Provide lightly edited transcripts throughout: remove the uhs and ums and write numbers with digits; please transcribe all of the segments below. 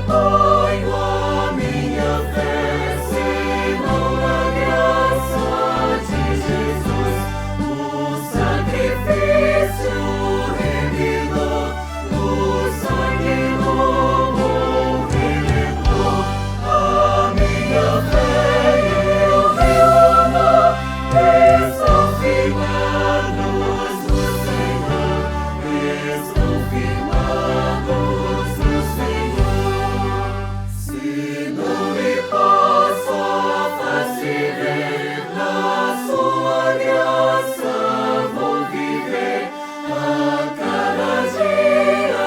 Ponho a minha fé, Senhor, na graça de Jesus, o sacrifício remidor, o sangue novo redentor. A minha fé e o meu amor estão firmados no Senhor, estão firmados no Senhor. Se não me posso a face ver, na sua graça vou viver a cada dia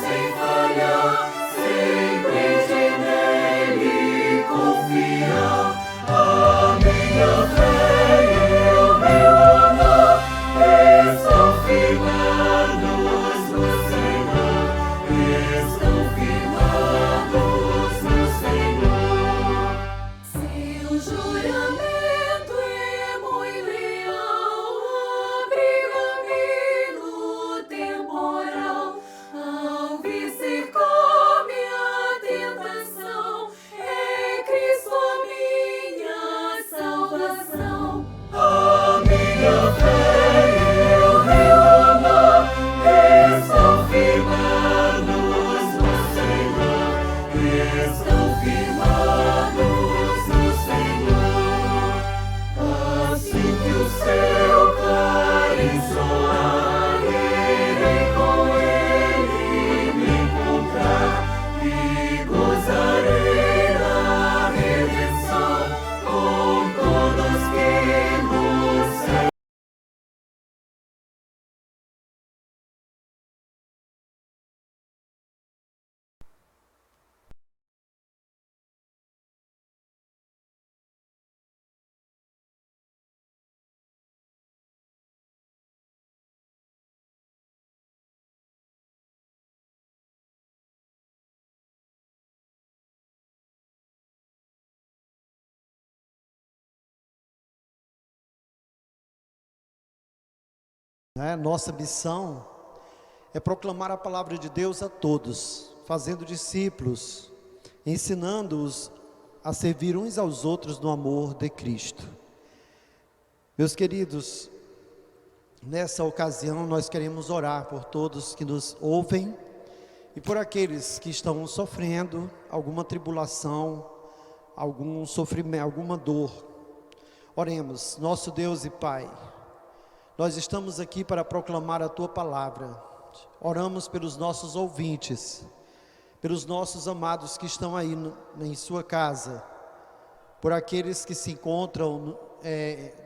sem falhar, sempre de nele confiar. A minha fé e o meu amor estão firmados no Senhor, estão firmados no Senhor. Seu juramento é muito leal, abriga-me no temporal. Ao vencer come a tentação, é Cristo a minha salvação. A minha fé e o meu amor estão firmados no Senhor, estão firmados no Senhor. Assim que o seu clarim soar, irei com ele me encontrar e gozarei da redenção com todos que no céu. Nossa missão é proclamar a palavra de Deus a todos, fazendo discípulos, ensinando-os a servir uns aos outros no amor de Cristo. Meus queridos, nessa ocasião nós queremos orar por todos que nos ouvem e por aqueles que estão sofrendo alguma tribulação, algum sofrimento, alguma dor. Oremos. Nosso Deus e Pai, nós estamos aqui para proclamar a Tua palavra. Oramos pelos nossos ouvintes, pelos nossos amados que estão aí em sua casa, por aqueles que se encontram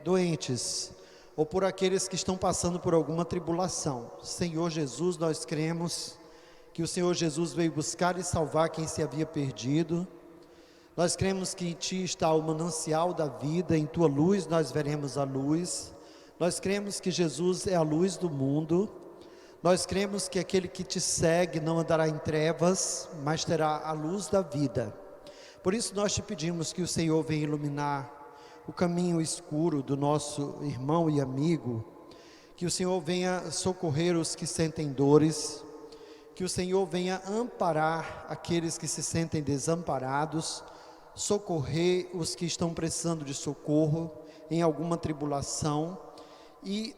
doentes, ou por aqueles que estão passando por alguma tribulação. Senhor Jesus, nós cremos que o Senhor Jesus veio buscar e salvar quem se havia perdido. Nós cremos que em Ti está o manancial da vida, em Tua luz nós veremos a luz. Nós cremos que Jesus é a luz do mundo. Nós cremos que aquele que Te segue não andará em trevas, mas terá a luz da vida. Por isso nós Te pedimos que o Senhor venha iluminar o caminho escuro do nosso irmão e amigo, que o Senhor venha socorrer os que sentem dores, que o Senhor venha amparar aqueles que se sentem desamparados, socorrer os que estão precisando de socorro em alguma tribulação, e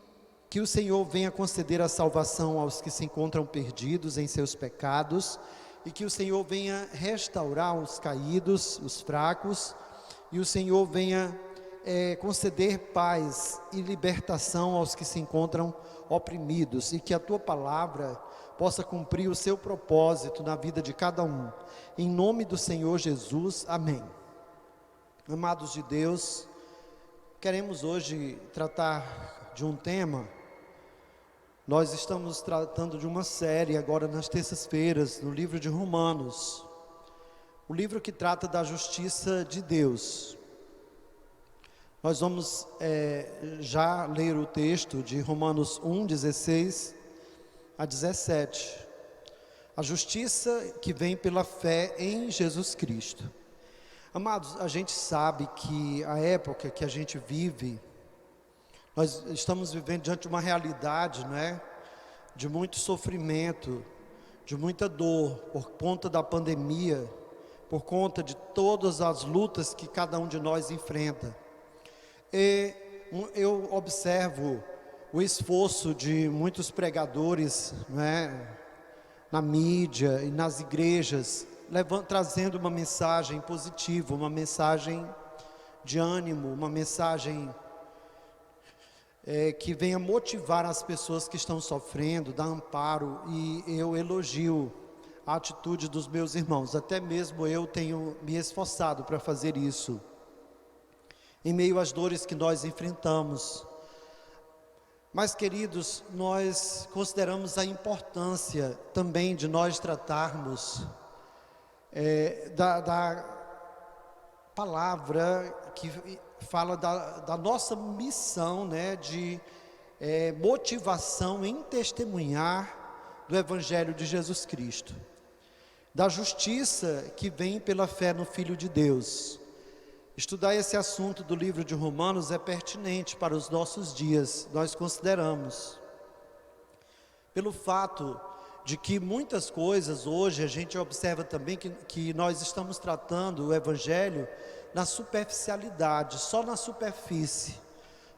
que o Senhor venha conceder a salvação aos que se encontram perdidos em seus pecados, e que o Senhor venha restaurar os caídos, os fracos, e o Senhor venha conceder paz e libertação aos que se encontram oprimidos, e que a Tua palavra possa cumprir o seu propósito na vida de cada um. Em nome do Senhor Jesus, amém. Amados de Deus, queremos hoje tratar de um tema. Nós estamos tratando de uma série agora nas terças-feiras, no livro de Romanos, o livro que trata da justiça de Deus. Nós vamos já ler o texto de Romanos 1, 16 a 17. A justiça que vem pela fé em Jesus Cristo. Amados, a gente sabe que a época que a gente vive, nós estamos vivendo diante de uma realidade, não é? De muito sofrimento, de muita dor por conta da pandemia, por conta de todas as lutas que cada um de nós enfrenta. E eu observo o esforço de muitos pregadores, né, na mídia e nas igrejas, trazendo uma mensagem positiva, uma mensagem de ânimo, uma mensagem que venha motivar as pessoas que estão sofrendo, dar amparo, e eu elogio a atitude dos meus irmãos. Até mesmo eu tenho me esforçado para fazer isso, em meio às dores que nós enfrentamos. Mas, queridos, nós consideramos a importância também de nós tratarmos da palavra que fala da nossa missão, né, de motivação em testemunhar do Evangelho de Jesus Cristo, da justiça que vem pela fé no Filho de Deus. Estudar esse assunto do livro de Romanos é pertinente para os nossos dias, nós consideramos, pelo fato de que muitas coisas hoje a gente observa também que nós estamos tratando o Evangelho na superficialidade, só na superfície.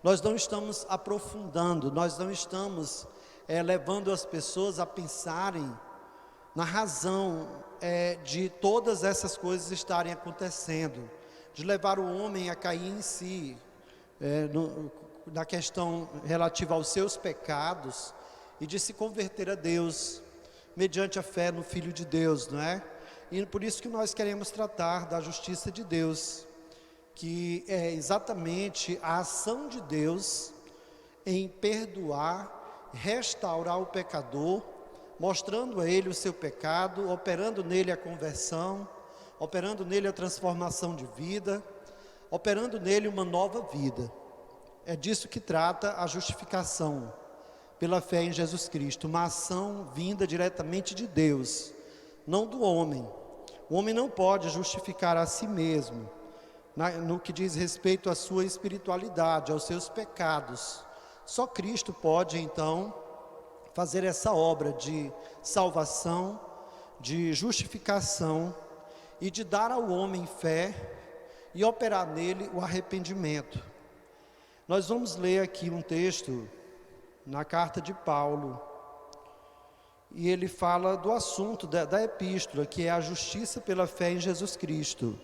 Nós não estamos aprofundando, nós não estamos levando as pessoas a pensarem na razão de todas essas coisas estarem acontecendo, de levar o homem a cair em si, na questão relativa aos seus pecados, e de se converter a Deus, mediante a fé no Filho de Deus, não é? E por isso que nós queremos tratar da justiça de Deus, que é exatamente a ação de Deus em perdoar, restaurar o pecador, mostrando a ele o seu pecado, operando nele a conversão, operando nele a transformação de vida, operando nele uma nova vida. É disso que trata a justificação pela fé em Jesus Cristo, uma ação vinda diretamente de Deus, não do homem. O homem não pode justificar a si mesmo, no que diz respeito à sua espiritualidade, aos seus pecados. Só Cristo pode, então, fazer essa obra de salvação, de justificação, e de dar ao homem fé e operar nele o arrependimento. Nós vamos ler aqui um texto na carta de Paulo, e ele fala do assunto da epístola, que é a justiça pela fé em Jesus Cristo.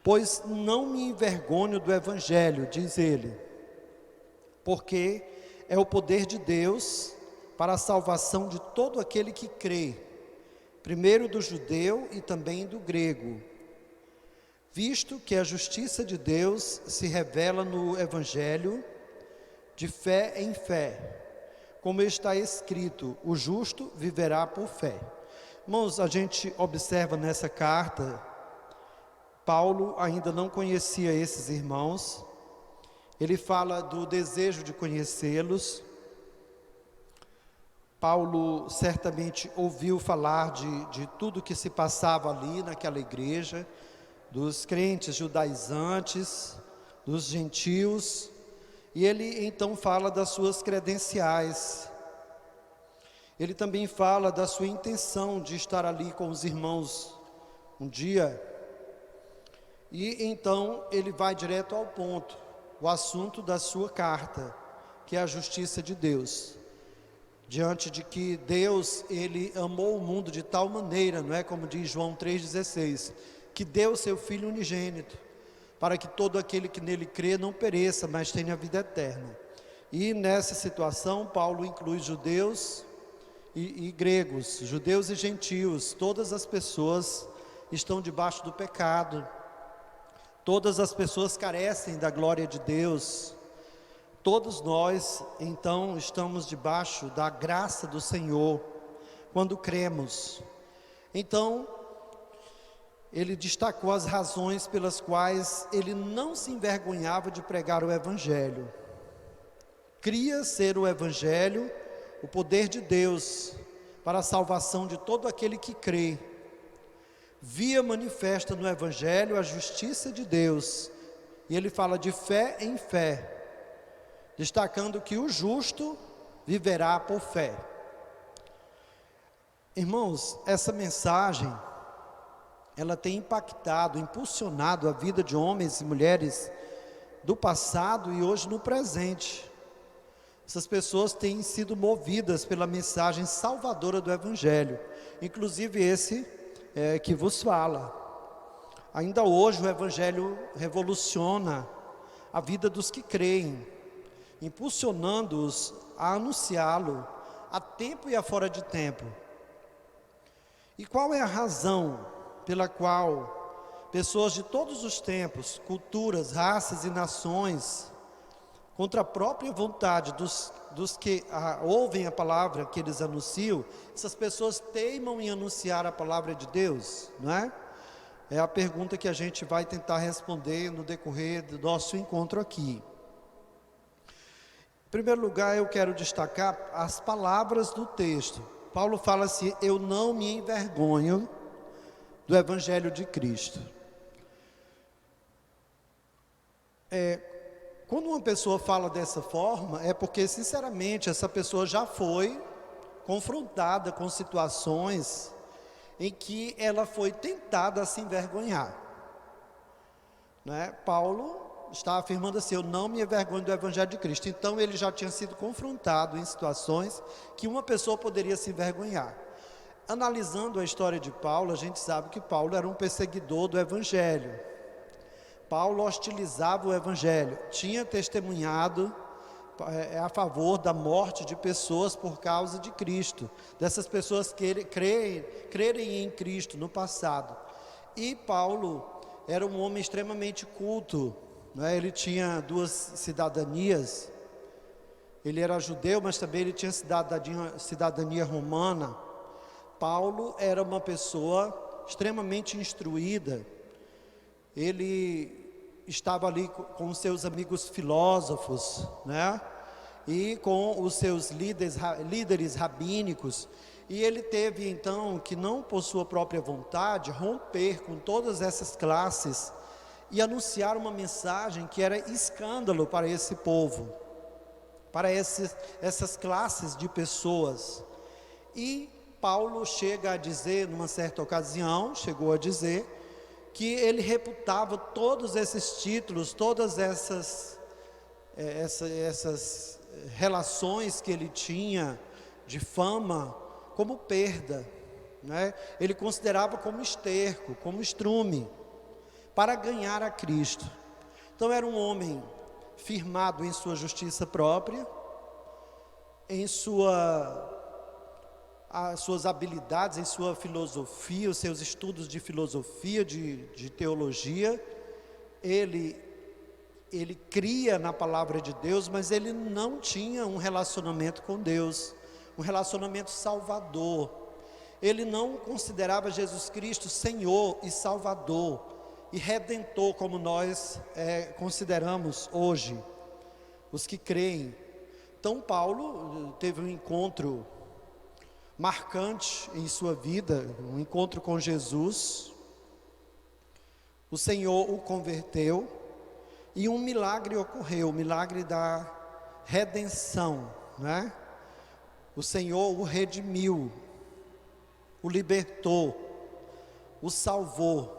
Pois não me envergonho do Evangelho, diz ele, porque é o poder de Deus para a salvação de todo aquele que crê, primeiro do judeu e também do grego, visto que a justiça de Deus se revela no Evangelho, de fé em fé, como está escrito, o justo viverá por fé. Irmãos, a gente observa nessa carta, Paulo ainda não conhecia esses irmãos, ele fala do desejo de conhecê-los. Paulo certamente ouviu falar de tudo que se passava ali naquela igreja, dos crentes judaizantes, dos gentios, e ele então fala das suas credenciais. Ele também fala da sua intenção de estar ali com os irmãos um dia, e então ele vai direto ao ponto, o assunto da sua carta, que é a justiça de Deus. Diante de que Deus, ele amou o mundo de tal maneira, não é, como diz João 3,16, que deu seu Filho unigênito, para que todo aquele que nele crê não pereça, mas tenha vida eterna. E nessa situação, Paulo inclui judeus e gregos, judeus e gentios. Todas as pessoas estão debaixo do pecado, todas as pessoas carecem da glória de Deus. Todos nós, então, estamos debaixo da graça do Senhor, quando cremos. Então, ele destacou as razões pelas quais ele não se envergonhava de pregar o Evangelho. Cria ser o Evangelho, o poder de Deus, para a salvação de todo aquele que crê. Via manifesta no Evangelho a justiça de Deus, e ele fala de fé em fé, destacando que o justo viverá por fé. Irmãos, essa mensagem, ela tem impactado, impulsionado a vida de homens e mulheres do passado e hoje no presente. Essas pessoas têm sido movidas pela mensagem salvadora do Evangelho, inclusive esse que vos fala. Ainda hoje o Evangelho revoluciona a vida dos que creem, impulsionando-os a anunciá-lo a tempo e a fora de tempo. E qual é a razão pela qual pessoas de todos os tempos, culturas, raças e nações, contra a própria vontade dos que ouvem a palavra que eles anunciam, essas pessoas teimam em anunciar a palavra de Deus, não é? É a pergunta que a gente vai tentar responder no decorrer do nosso encontro aqui. Em primeiro lugar, eu quero destacar as palavras do texto. Paulo fala assim: eu não me envergonho do Evangelho de Cristo. Quando uma pessoa fala dessa forma, é porque, sinceramente, essa pessoa já foi confrontada com situações em que ela foi tentada a se envergonhar, né? Paulo está afirmando assim: eu não me envergonho do Evangelho de Cristo. Então ele já tinha sido confrontado em situações que uma pessoa poderia se envergonhar. Analisando a história de Paulo, a gente sabe que Paulo era um perseguidor do Evangelho. Paulo hostilizava o Evangelho, tinha testemunhado a favor da morte de pessoas por causa de Cristo, dessas pessoas crerem em Cristo no passado. E Paulo era um homem extremamente culto, né? Ele tinha duas cidadanias, ele era judeu, mas também ele tinha cidadania romana. Paulo era uma pessoa extremamente instruída, ele estava ali com os seus amigos filósofos, né? E com os seus líderes rabínicos, e ele teve então que, não por sua própria vontade, romper com todas essas classes e anunciar uma mensagem que era escândalo para esse povo, para essas classes de pessoas. E Paulo chega a dizer, numa certa ocasião, chegou a dizer que ele reputava todos esses títulos, todas essas relações que ele tinha de fama, como perda, né? Ele considerava como esterco, como estrume, para ganhar a Cristo. Então era um homem firmado em sua justiça própria, em as suas habilidades, em sua filosofia, os seus estudos de filosofia, de teologia. Ele cria na palavra de Deus, mas ele não tinha um relacionamento com Deus, um relacionamento salvador. Ele não considerava Jesus Cristo Senhor e Salvador e Redentor, como nós consideramos hoje, os que creem. Então Paulo teve um encontro marcante em sua vida, um encontro com Jesus. O Senhor o converteu e um milagre ocorreu, o milagre da redenção, né? O Senhor o redimiu, o libertou, o salvou,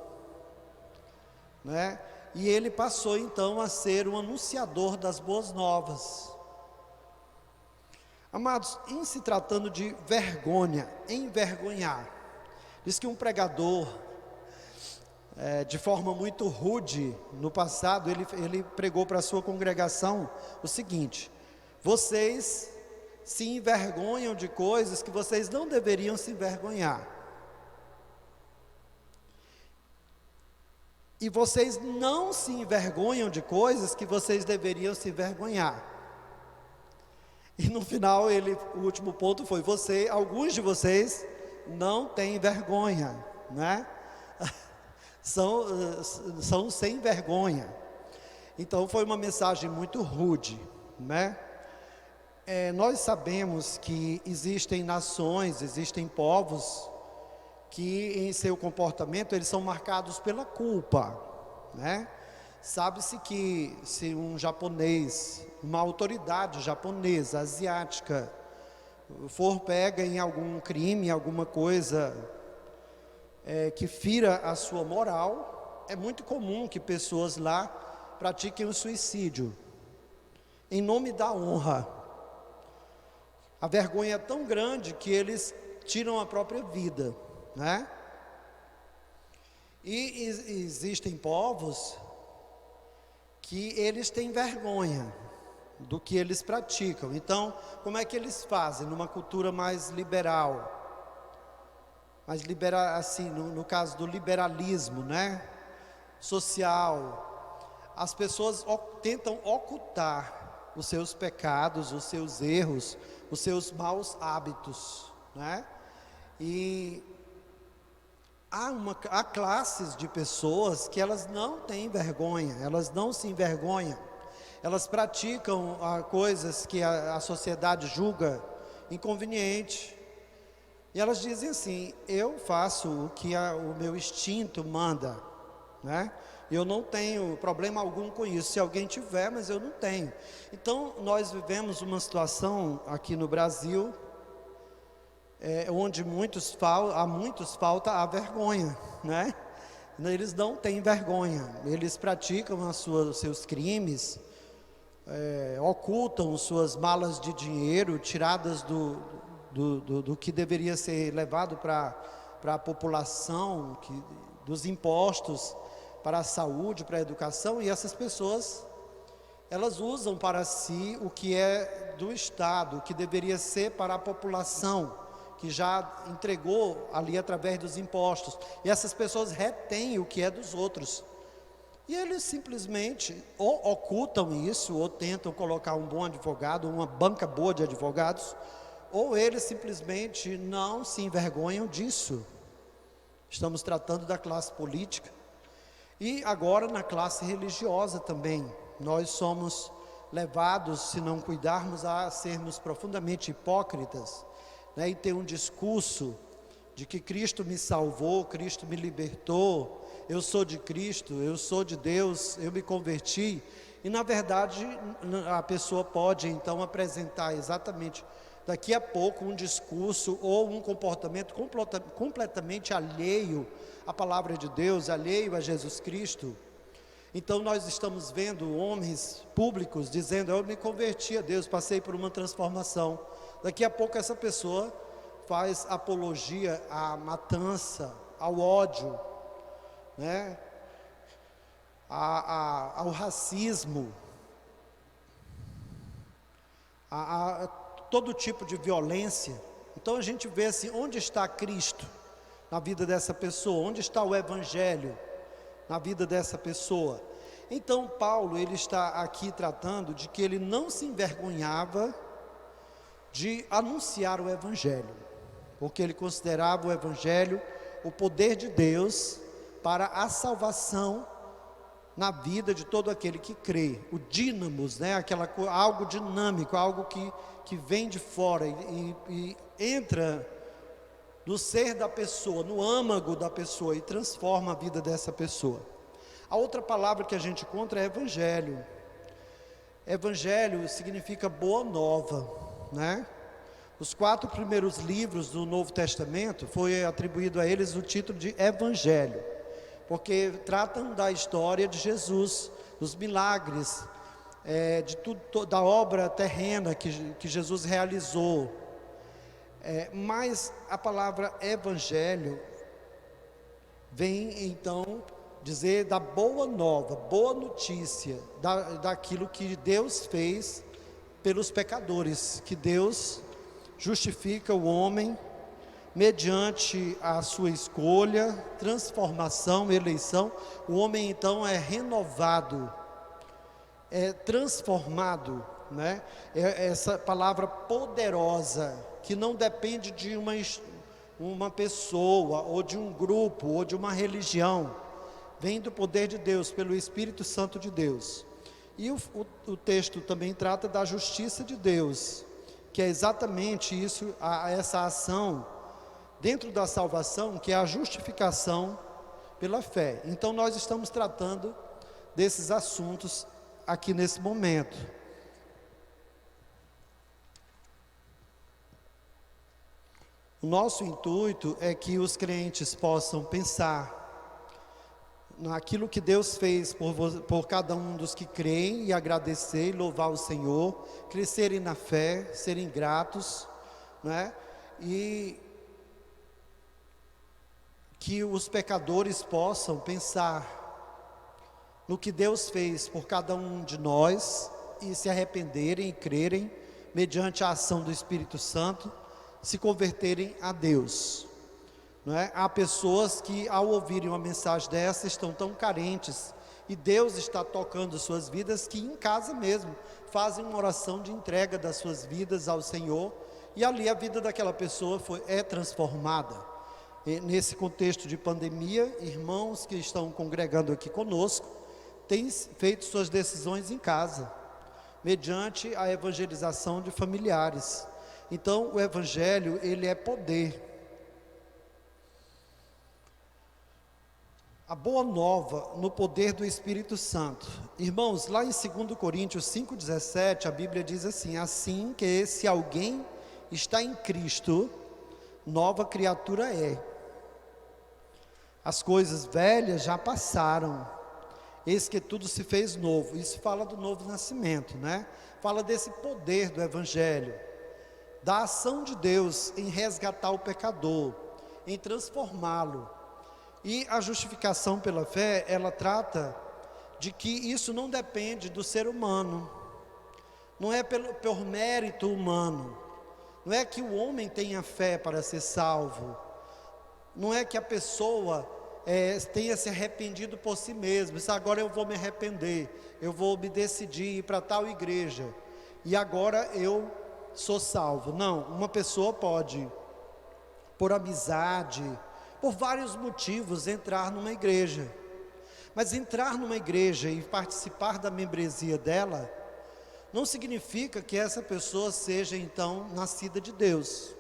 né? E ele passou então a ser um anunciador das boas novas. Amados, em se tratando de vergonha, envergonhar, diz que um pregador, de forma muito rude, no passado, ele pregou para a sua congregação o seguinte: vocês se envergonham de coisas que vocês não deveriam se envergonhar, e vocês não se envergonham de coisas que vocês deveriam se envergonhar. E no final, o último ponto foi: alguns de vocês não têm vergonha, né? São sem vergonha. Então foi uma mensagem muito rude, né? Nós sabemos que existem nações, existem povos que em seu comportamento eles são marcados pela culpa, né? Sabe-se que se um japonês, uma autoridade japonesa, asiática, for pega em algum crime, alguma coisa que fira a sua moral, é muito comum que pessoas lá pratiquem o suicídio, em nome da honra. A vergonha é tão grande que eles tiram a própria vida, né? E existem povos que eles têm vergonha do que eles praticam. Então, como é que eles fazem? Numa cultura mais liberal, assim, no caso do liberalismo, né? Social, as pessoas tentam ocultar os seus pecados, os seus erros, os seus maus hábitos, né? E há classes de pessoas que elas não têm vergonha, elas não se envergonham, elas praticam coisas que a sociedade julga inconveniente, e elas dizem assim: eu faço o que o meu instinto manda, né? Eu não tenho problema algum com isso. Se alguém tiver, mas eu não tenho. Então nós vivemos uma situação aqui no Brasil onde a muitos falta a vergonha, né? Eles não têm vergonha, eles praticam os seus crimes, ocultam suas malas de dinheiro tiradas do que deveria ser levado para a população, dos impostos para a saúde, para a educação, e essas pessoas, elas usam para si o que é do Estado, o que deveria ser para a população, que já entregou ali através dos impostos, e essas pessoas retêm o que é dos outros, e eles simplesmente ou ocultam isso, ou tentam colocar um bom advogado, uma banca boa de advogados, ou eles simplesmente não se envergonham disso. Estamos tratando da classe política, e agora na classe religiosa também, nós somos levados, se não cuidarmos, a sermos profundamente hipócritas, né, e ter um discurso de que Cristo me salvou, Cristo me libertou, eu sou de Cristo, eu sou de Deus, eu me converti, e na verdade a pessoa pode então apresentar exatamente daqui a pouco um discurso ou um comportamento completamente alheio à palavra de Deus, alheio a Jesus Cristo. Então nós estamos vendo homens públicos dizendo: eu me converti a Deus, passei por uma transformação. Daqui a pouco essa pessoa faz apologia à matança, ao ódio, né? Ao racismo, a todo tipo de violência. Então a gente vê assim, onde está Cristo na vida dessa pessoa? Onde está o Evangelho na vida dessa pessoa? Então Paulo, ele está aqui tratando de que ele não se envergonhava de anunciar o Evangelho, porque ele considerava o Evangelho o poder de Deus para a salvação na vida de todo aquele que crê. O dínamos, né? Algo dinâmico, algo que vem de fora e entra no ser da pessoa, no âmago da pessoa, e transforma a vida dessa pessoa. A outra palavra que a gente encontra é evangelho. Evangelho significa boa nova, né? Os 4 primeiros livros do Novo Testamento foi atribuído a eles o título de Evangelho, porque tratam da história de Jesus, dos milagres, de tudo, da obra terrena que Jesus realizou. Mas a palavra Evangelho vem então dizer da boa nova, boa notícia, daquilo que Deus fez pelos pecadores, que Deus justifica o homem mediante a sua escolha, transformação, eleição. O homem então é renovado, é transformado, né? Essa palavra poderosa, que não depende de uma pessoa, ou de um grupo, ou de uma religião, vem do poder de Deus, pelo Espírito Santo de Deus. E o texto também trata da justiça de Deus, que é exatamente isso, essa ação dentro da salvação, que é a justificação pela fé. Então nós estamos tratando desses assuntos aqui nesse momento. O nosso intuito é que os crentes possam pensar naquilo que Deus fez por cada um dos que creem e agradecer e louvar o Senhor, crescerem na fé, serem gratos, né? E que os pecadores possam pensar no que Deus fez por cada um de nós e se arrependerem e crerem, mediante a ação do Espírito Santo, se converterem a Deus. Não é? Há pessoas que, ao ouvirem uma mensagem dessa, estão tão carentes, e Deus está tocando suas vidas, que em casa mesmo fazem uma oração de entrega das suas vidas ao Senhor, e ali a vida daquela pessoa é transformada. E nesse contexto de pandemia, irmãos que estão congregando aqui conosco, têm feito suas decisões em casa, mediante a evangelização de familiares. Então o Evangelho, ele é poder. A boa nova no poder do Espírito Santo. Irmãos, lá em 2 Coríntios 5,17, a Bíblia diz assim: assim que se alguém está em Cristo, nova criatura é. As coisas velhas já passaram, eis que tudo se fez novo. Isso fala do novo nascimento, né? Fala desse poder do Evangelho, da ação de Deus em resgatar o pecador, em transformá-lo. E a justificação pela fé, ela trata de que isso não depende do ser humano, não é por mérito humano, não é que o homem tenha fé para ser salvo, não é que a pessoa tenha se arrependido por si mesmo, isso agora eu vou me arrepender, eu vou me decidir ir para tal igreja, e agora eu sou salvo. Não, uma pessoa pode, por amizade, por vários motivos, entrar numa igreja, mas entrar numa igreja e participar da membresia dela, não significa que essa pessoa seja então nascida de Deus.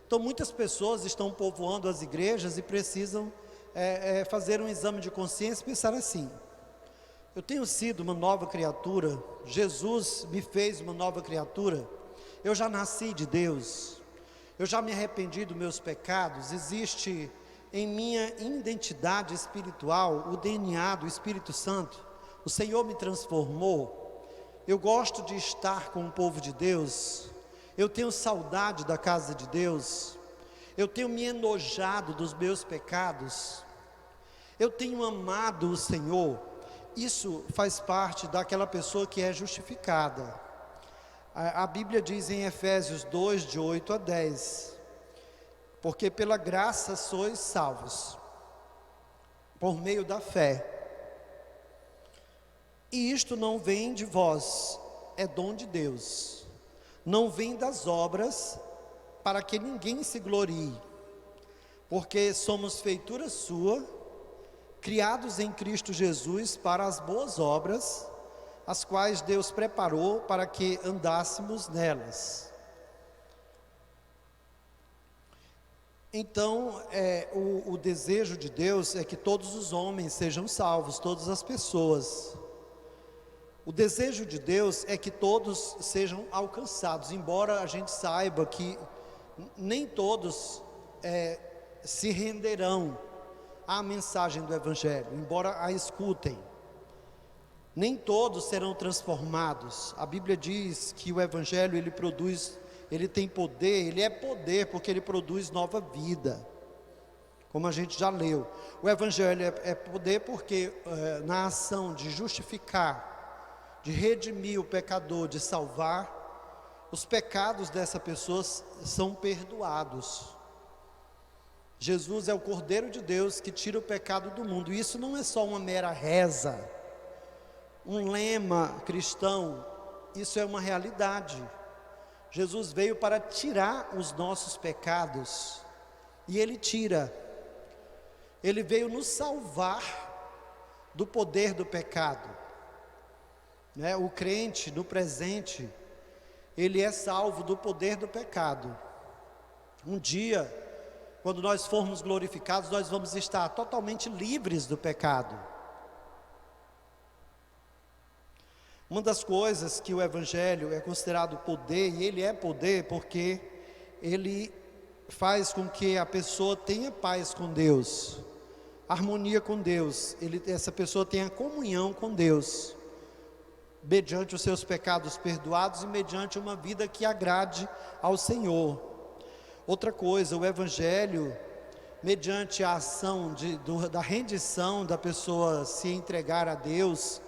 Então muitas pessoas estão povoando as igrejas e precisam fazer um exame de consciência e pensar assim: eu tenho sido uma nova criatura, Jesus me fez uma nova criatura, eu já nasci de Deus, eu já me arrependi dos meus pecados, existe em minha identidade espiritual o DNA do Espírito Santo, o Senhor me transformou, eu gosto de estar com o povo de Deus, eu tenho saudade da casa de Deus, eu tenho me enojado dos meus pecados, eu tenho amado o Senhor. Isso faz parte daquela pessoa que é justificada. A Bíblia diz em Efésios 2, de 8 a 10, porque pela graça sois salvos, por meio da fé, e isto não vem de vós, é dom de Deus, não vem das obras, para que ninguém se glorie, porque somos feitura sua, criados em Cristo Jesus para as boas obras, as quais Deus preparou para que andássemos nelas. Então, o desejo de Deus é que todos os homens sejam salvos, todas as pessoas. O desejo de Deus é que todos sejam alcançados, embora a gente saiba que nem todos se renderão à mensagem do Evangelho, embora a escutem. Nem todos serão transformados. A Bíblia diz que o Evangelho, ele tem poder, ele é poder porque ele produz nova vida, como a gente já leu. O Evangelho é poder porque na ação de justificar, de redimir o pecador, de salvar, os pecados dessa pessoa são perdoados. Jesus é o Cordeiro de Deus que tira o pecado do mundo. E isso não é só uma mera reza, um lema cristão, isso é uma realidade. Jesus veio para tirar os nossos pecados, e Ele tira. Ele veio nos salvar do poder do pecado, né? O crente no presente, ele é salvo do poder do pecado. Um dia, quando nós formos glorificados, nós vamos estar totalmente livres do pecado. Uma das coisas que o Evangelho é considerado poder, e ele é poder porque ele faz com que a pessoa tenha paz com Deus, harmonia com Deus, essa pessoa tenha comunhão com Deus, mediante os seus pecados perdoados e mediante uma vida que agrade ao Senhor. Outra coisa, o Evangelho, mediante a ação da rendição da pessoa se entregar a Deus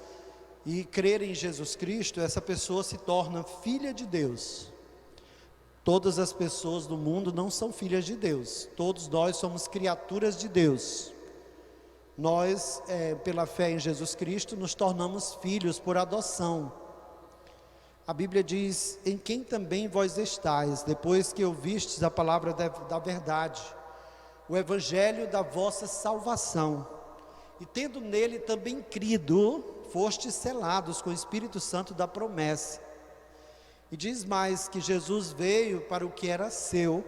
e crer em Jesus Cristo, essa pessoa se torna filha de Deus. Todas as pessoas do mundo não são filhas de Deus, todos nós somos criaturas de Deus. Nós, pela fé em Jesus Cristo, nos tornamos filhos por adoção. A Bíblia diz: em quem também vós estáis, depois que ouvistes a palavra da verdade, o evangelho da vossa salvação, e tendo nele também crido, fostes selados com o Espírito Santo da promessa. E diz mais que Jesus veio para o que era seu,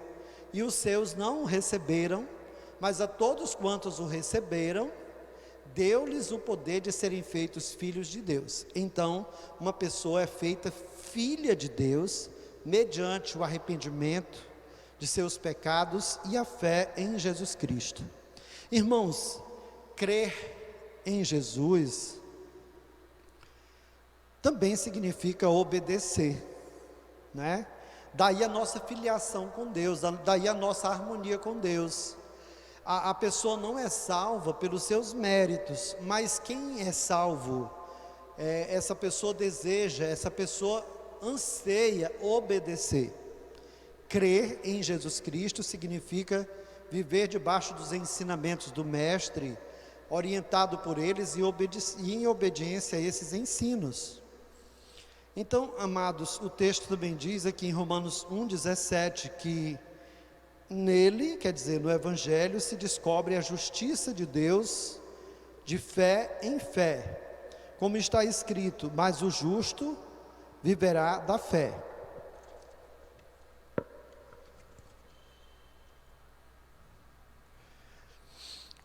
e os seus não o receberam, mas a todos quantos o receberam, deu-lhes o poder de serem feitos filhos de Deus. Então, uma pessoa é feita filha de Deus, mediante o arrependimento de seus pecados e a fé em Jesus Cristo. Irmãos, crer em Jesus também significa obedecer, né? Daí a nossa filiação com Deus, daí a nossa harmonia com Deus. A pessoa não é salva pelos seus méritos, mas quem é salvo, essa pessoa deseja, essa pessoa anseia obedecer. Crer em Jesus Cristo significa viver debaixo dos ensinamentos do Mestre, orientado por eles e em obediência a esses ensinos. Então, amados, o texto também diz aqui em Romanos 1,17 que nele, quer dizer, no Evangelho, se descobre a justiça de Deus de fé em fé, como está escrito: mas o justo viverá da fé.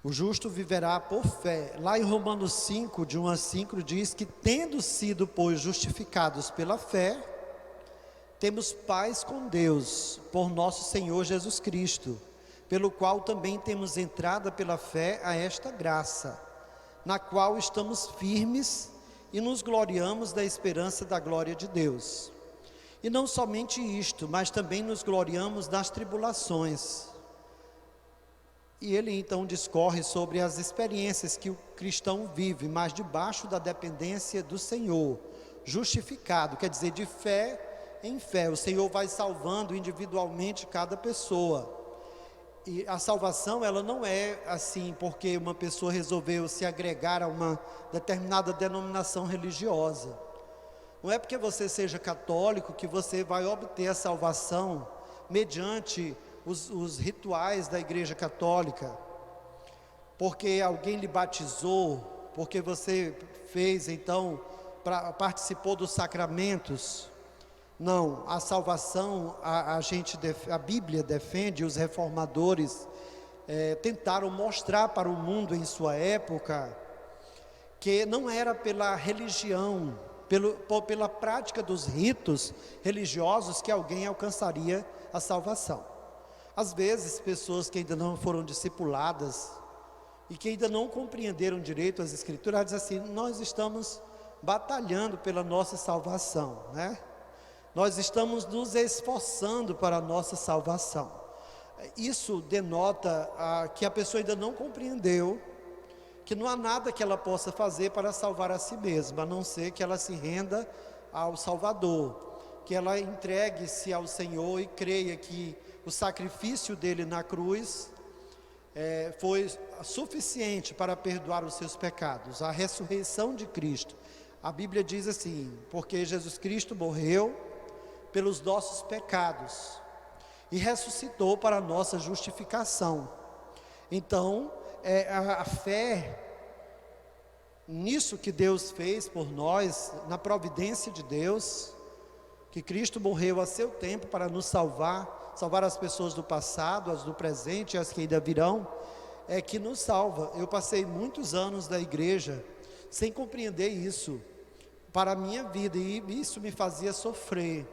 O justo viverá por fé. Lá em Romanos 5, de 1 a 5, diz que tendo sido, pois, justificados pela fé, temos paz com Deus, por nosso Senhor Jesus Cristo, pelo qual também temos entrada pela fé a esta graça, na qual estamos firmes e nos gloriamos da esperança da glória de Deus. E não somente isto, mas também nos gloriamos nas tribulações. E ele então discorre sobre as experiências que o cristão vive, mas debaixo da dependência do Senhor, justificado, quer dizer, de fé em fé. O Senhor vai salvando individualmente cada pessoa. E a salvação, ela não é assim porque uma pessoa resolveu se agregar a uma determinada denominação religiosa. Não é porque você seja católico que você vai obter a salvação mediante os rituais da Igreja Católica, porque alguém lhe batizou, porque você fez então, participou dos sacramentos. Não, a salvação, a Bíblia defende, os reformadores tentaram mostrar para o mundo em sua época, que não era pela religião, pela prática dos ritos religiosos que alguém alcançaria a salvação. Às vezes, pessoas que ainda não foram discipuladas e que ainda não compreenderam direito as Escrituras, dizem assim: nós estamos batalhando pela nossa salvação, né? Nós estamos nos esforçando para a nossa salvação. Isso denota que a pessoa ainda não compreendeu que não há nada que ela possa fazer para salvar a si mesma, a não ser que ela se renda ao Salvador, que ela entregue-se ao Senhor e creia que o sacrifício dele na cruz foi suficiente para perdoar os seus pecados. A ressurreição de Cristo, a Bíblia diz assim: porque Jesus Cristo morreu pelos nossos pecados e ressuscitou para a nossa justificação. Então, a fé nisso que Deus fez por nós, na providência de Deus, que Cristo morreu a seu tempo para nos salvar as pessoas do passado, as do presente e as que ainda virão, é que nos salva. Eu passei muitos anos da igreja sem compreender isso para a minha vida, e isso me fazia sofrer.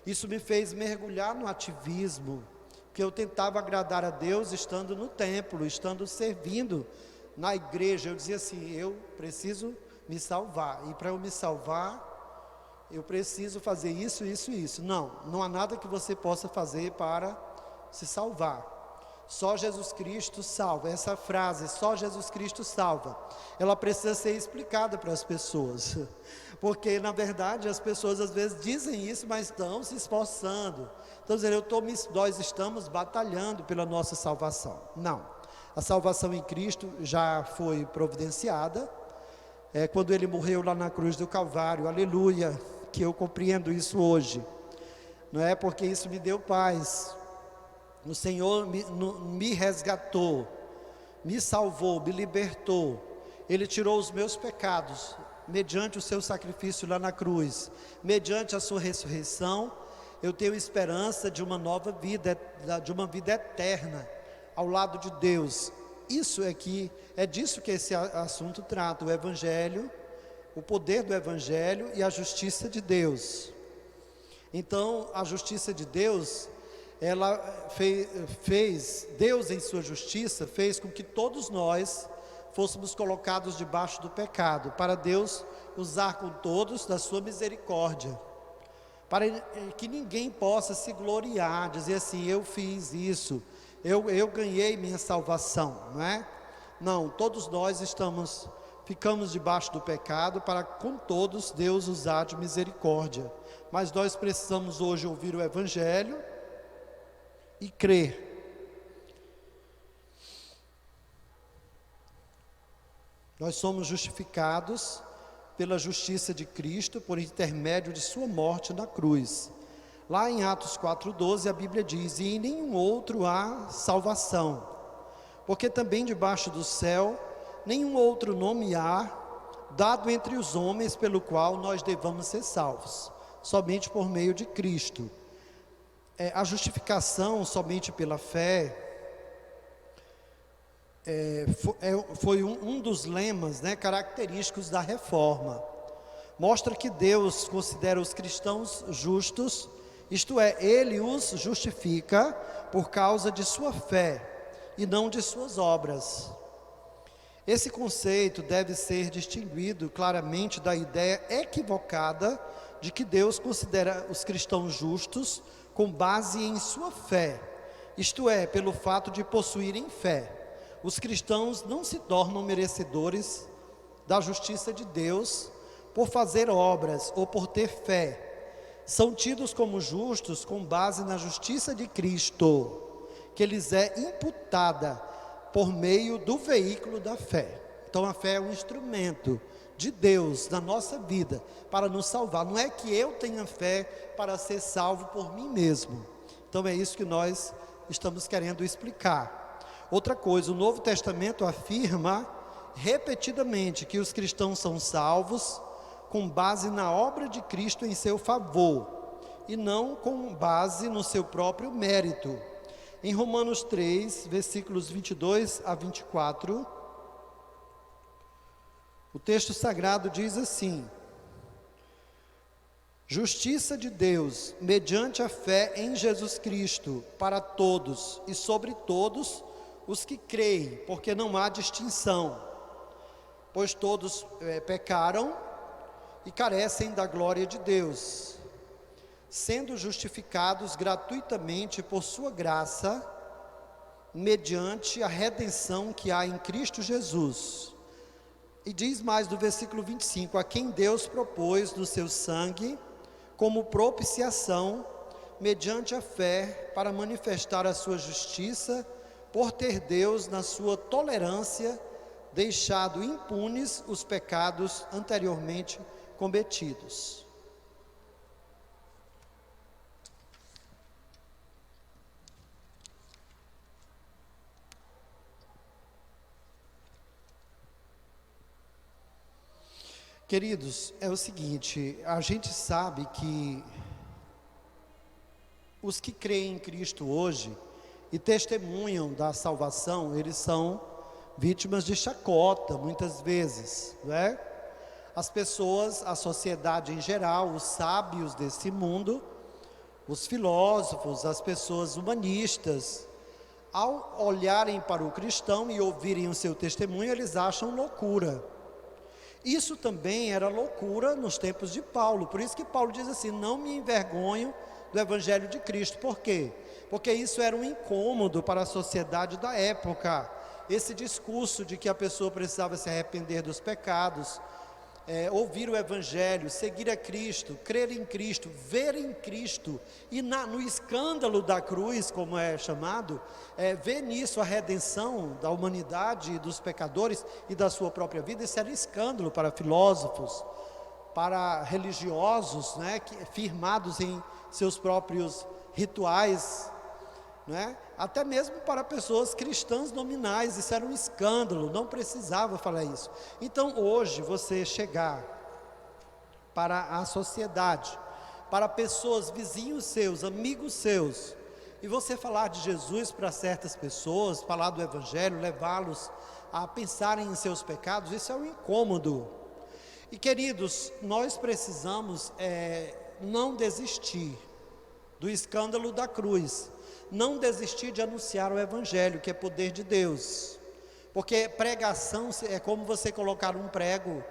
Isso me fez mergulhar no ativismo, porque eu tentava agradar a Deus estando no templo, estando servindo na igreja. Eu dizia assim: eu preciso me salvar, e para eu me salvar, eu preciso fazer isso, isso e isso. Não há nada que você possa fazer para se salvar. Só Jesus Cristo salva. Essa frase, só Jesus Cristo salva, ela precisa ser explicada para as pessoas, porque na verdade as pessoas às vezes dizem isso, mas estão se esforçando, estão dizendo: nós estamos batalhando pela nossa salvação. Não, a salvação em Cristo já foi providenciada, quando Ele morreu lá na cruz do Calvário. Aleluia, que eu compreendo isso hoje, não é? Porque isso me deu paz. O Senhor me resgatou, me salvou, me libertou. Ele tirou os meus pecados, mediante o seu sacrifício lá na cruz. Mediante a sua ressurreição, eu tenho esperança de uma nova vida, de uma vida eterna, ao lado de Deus. Isso é disso que esse assunto trata: o Evangelho, o poder do Evangelho e a justiça de Deus. Então, a justiça de Deus, ela fez, Deus em sua justiça, fez com que todos nós fôssemos colocados debaixo do pecado, para Deus usar com todos da sua misericórdia, para que ninguém possa se gloriar, dizer assim: eu fiz isso, eu ganhei minha salvação, não é? Não, todos nós ficamos debaixo do pecado, para com todos Deus usar de misericórdia. Mas nós precisamos hoje ouvir o Evangelho e crer. Nós somos justificados pela justiça de Cristo, por intermédio de sua morte na cruz. Lá em Atos 4:12 a Bíblia diz: e em nenhum outro há salvação, porque também debaixo do céu nenhum outro nome há dado entre os homens pelo qual nós devamos ser salvos, somente por meio de Cristo. A justificação somente pela fé foi um dos lemas, característicos da reforma. Mostra que Deus considera os cristãos justos, isto é, Ele os justifica por causa de sua fé e não de suas obras. Esse conceito deve ser distinguido claramente da ideia equivocada de que Deus considera os cristãos justos com base em sua fé, isto é, pelo fato de possuírem fé. Os cristãos não se tornam merecedores da justiça de Deus por fazer obras ou por ter fé. São tidos como justos com base na justiça de Cristo, que lhes é imputada por meio do veículo da fé. Então a fé é um instrumento de Deus na nossa vida para nos salvar. Não é que eu tenha fé para ser salvo por mim mesmo. Então é isso que nós estamos querendo explicar. Outra coisa, o Novo Testamento afirma repetidamente que os cristãos são salvos com base na obra de Cristo em seu favor, e não com base no seu próprio mérito. Em Romanos 3, versículos 22 a 24, o texto sagrado diz assim: justiça de Deus, mediante a fé em Jesus Cristo, para todos e sobre todos os que creem, porque não há distinção, pois todos pecaram e carecem da glória de Deus, sendo justificados gratuitamente por sua graça, mediante a redenção que há em Cristo Jesus. E diz mais do versículo 25: a quem Deus propôs no seu sangue, como propiciação, mediante a fé, para manifestar a sua justiça, por ter Deus, na sua tolerância, deixado impunes os pecados anteriormente cometidos. Queridos, é o seguinte, a gente sabe que os que creem em Cristo hoje e testemunham da salvação, eles são vítimas de chacota, muitas vezes, não é? As pessoas, a sociedade em geral, os sábios desse mundo, Os filósofos, as pessoas humanistas, ao olharem para o cristão e ouvirem o seu testemunho, eles acham loucura. Isso também era loucura nos tempos de Paulo, por isso que Paulo diz assim: não me envergonho do Evangelho de Cristo. Por quê? Porque isso era um incômodo para a sociedade da época, esse discurso de que a pessoa precisava se arrepender dos pecados, ouvir o Evangelho, seguir a Cristo, crer em Cristo, ver em Cristo, e no escândalo da cruz, como é chamado, ver nisso a redenção da humanidade e dos pecadores e da sua própria vida. Isso era escândalo para filósofos, para religiosos, né, firmados em seus próprios rituais, né? Até mesmo para pessoas cristãs nominais, isso era um escândalo, não precisava falar isso. Então hoje você chegar para a sociedade, para pessoas, vizinhos seus, amigos seus, e você falar de Jesus para certas pessoas, falar do Evangelho, levá-los a pensarem em seus pecados, isso é um incômodo. E queridos, nós precisamos não desistir do escândalo da cruz, não desistir de anunciar o Evangelho, que é poder de Deus, porque pregação é como você colocar um prego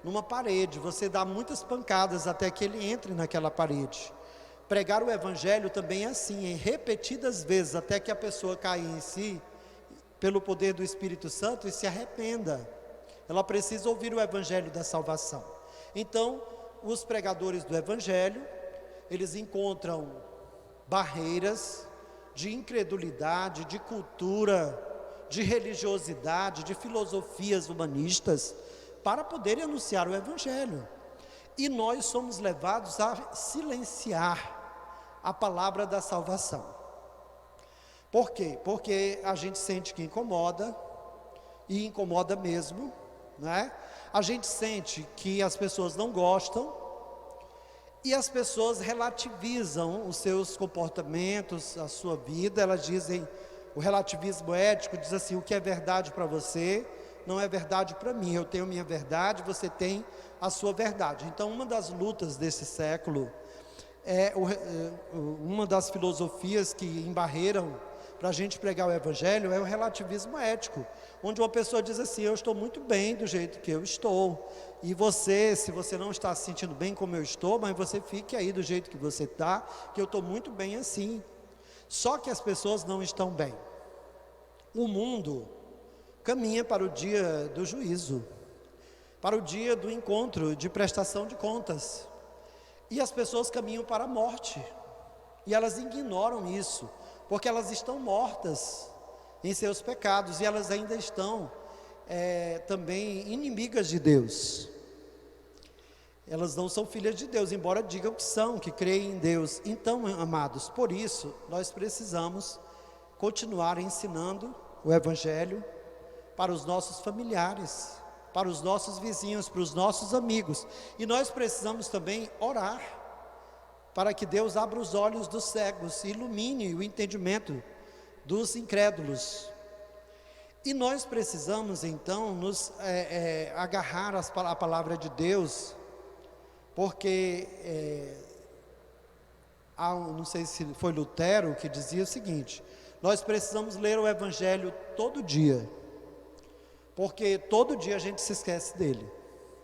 numa parede, você dá muitas pancadas até que ele entre naquela parede. Pregar o Evangelho também é assim, em repetidas vezes, até que a pessoa caia em si, pelo poder do Espírito Santo, e se arrependa. Ela precisa ouvir o Evangelho da salvação. Então, os pregadores do Evangelho, eles encontram barreiras de incredulidade, de cultura, de religiosidade, de filosofias humanistas, para poderem anunciar o Evangelho. E nós somos levados a silenciar a palavra da salvação. Por quê? Porque a gente sente que incomoda, e incomoda mesmo, né? A gente sente que as pessoas não gostam, e as pessoas relativizam os seus comportamentos, a sua vida. Elas dizem, o relativismo ético diz assim: o que é verdade para você não é verdade para mim, eu tenho minha verdade, você tem a sua verdade. Então uma das lutas desse século, uma das filosofias que embarreiram para a gente pregar o Evangelho, é o relativismo ético, onde uma pessoa diz assim: eu estou muito bem do jeito que eu estou, e você, se você não está se sentindo bem como eu estou, mas você fique aí do jeito que você está, que eu estou muito bem assim. Só que as pessoas não estão bem. O mundo caminha para o dia do juízo, para o dia do encontro, de prestação de contas, e as pessoas caminham para a morte, e elas ignoram isso, porque elas estão mortas em seus pecados, e elas ainda estão também inimigas de Deus. Elas não são filhas de Deus, embora digam que são, que creem em Deus. Então, amados, por isso nós precisamos continuar ensinando o Evangelho para os nossos familiares, para os nossos vizinhos, para os nossos amigos. E nós precisamos também orar para que Deus abra os olhos dos cegos, ilumine o entendimento dos incrédulos. E nós precisamos então nos agarrar à palavra de Deus, porque não sei se foi Lutero que dizia o seguinte: nós precisamos ler o Evangelho todo dia, porque todo dia a gente se esquece dele,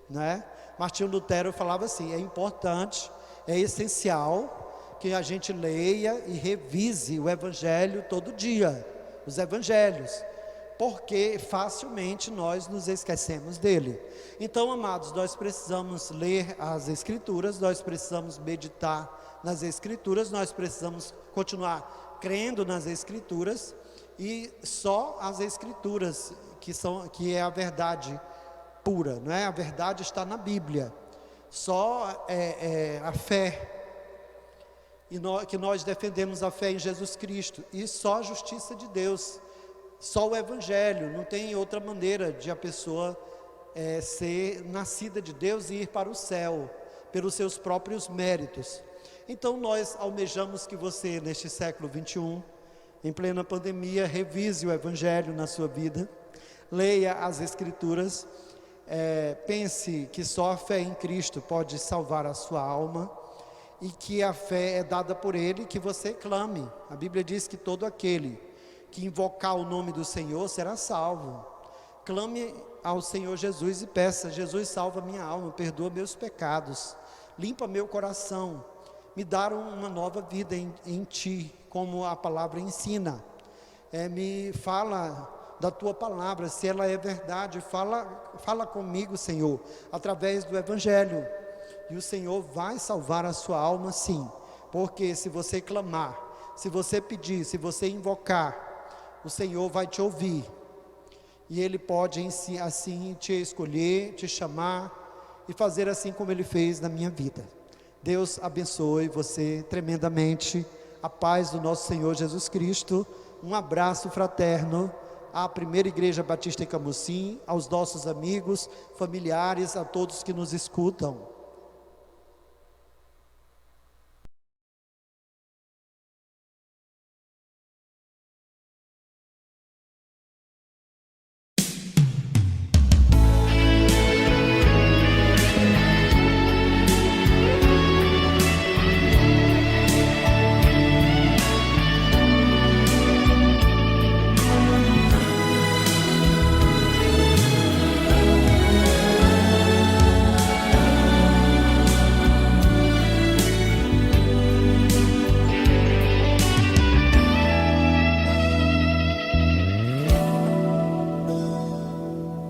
né? Martinho Lutero falava assim: é importante, é essencial que a gente leia e revise o Evangelho todo dia, os Evangelhos, porque facilmente nós nos esquecemos dele. Então, amados, nós precisamos ler as Escrituras, nós precisamos meditar nas Escrituras, nós precisamos continuar crendo nas Escrituras, e só as Escrituras que é a verdade pura, não é? A verdade está na Bíblia. Só a fé, que nós defendemos a fé em Jesus Cristo, e só a justiça de Deus, só o Evangelho. Não tem outra maneira de a pessoa ser nascida de Deus e ir para o céu, pelos seus próprios méritos. Então nós almejamos que você, neste século 21, em plena pandemia, revise o Evangelho na sua vida, leia as Escrituras, pense que só a fé em Cristo pode salvar a sua alma, e que a fé é dada por Ele, que você clame. A Bíblia diz que todo aquele que invocar o nome do Senhor será salvo. Clame ao Senhor Jesus e peça: Jesus, salva minha alma, perdoa meus pecados, limpa meu coração, me dá uma nova vida em Ti, como a palavra ensina. Me fala da Tua palavra, se ela é verdade, fala comigo, Senhor, através do Evangelho, e o Senhor vai salvar a sua alma sim, porque se você clamar, se você pedir, se você invocar, o Senhor vai te ouvir, e Ele pode assim te escolher, te chamar, e fazer assim como Ele fez na minha vida. Deus abençoe você tremendamente, a paz do nosso Senhor Jesus Cristo, um abraço fraterno à Primeira Igreja Batista em Camusim, aos nossos amigos, familiares, a todos que nos escutam.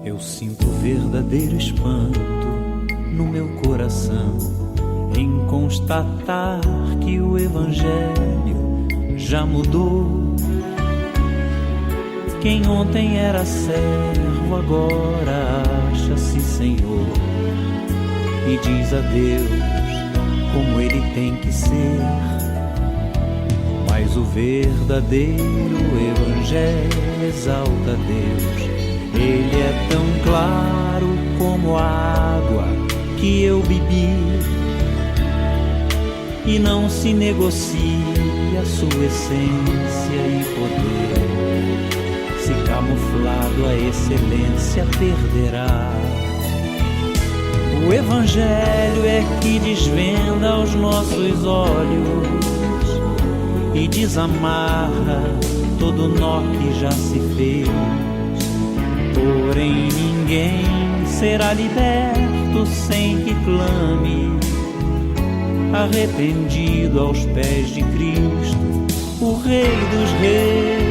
Eu sinto verdadeiro espanto no meu coração em constatar que o Evangelho já mudou. Quem ontem era servo agora acha-se Senhor e diz a Deus como Ele tem que ser. Mas o verdadeiro Evangelho exalta a Deus. Ele é tão claro como a água que eu bebi, e não se negocia a sua essência e poder. Se camuflado a excelência perderá. O Evangelho é que desvenda aos nossos olhos e desamarra todo nó que já se fez. Porém ninguém será liberto sem que clame, arrependido aos pés de Cristo, o Rei dos Reis.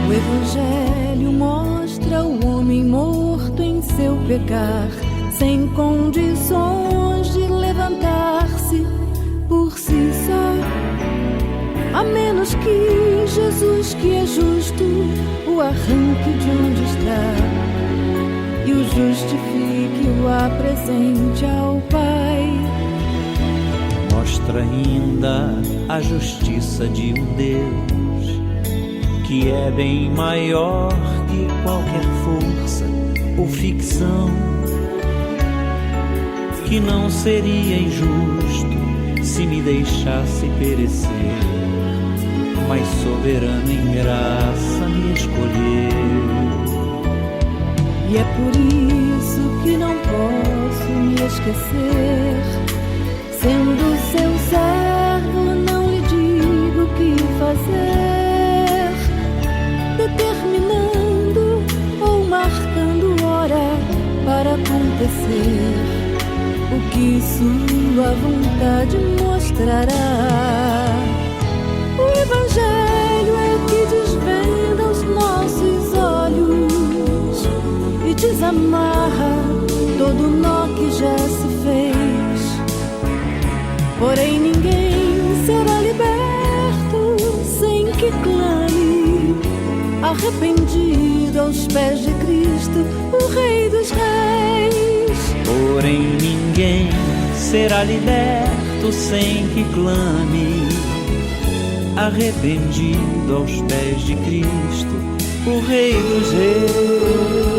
O Evangelho mostra o homem morto em seu pecar, sem condições de levantar-se por si só, a menos que Jesus, que é justo, o arranque de onde está e o justifique, o apresente ao Pai. Mostra ainda a justiça de um Deus que é bem maior que qualquer força ou ficção, que não seria injusto se me deixasse perecer, mas soberano em graça me escolheu. E é por isso que não posso me esquecer, sendo seu servo não lhe digo o que fazer, determinando ou marcando hora para acontecer o que sua vontade mostrará. O Evangelho é que desvenda os nossos olhos e desamarra todo nó que já se fez. Porém ninguém será liberto sem que clame, arrependido aos pés de Cristo, o Rei dos Reis. Porém ninguém será liberto sem que clame, arrependido aos pés de Cristo, o Rei dos Reis.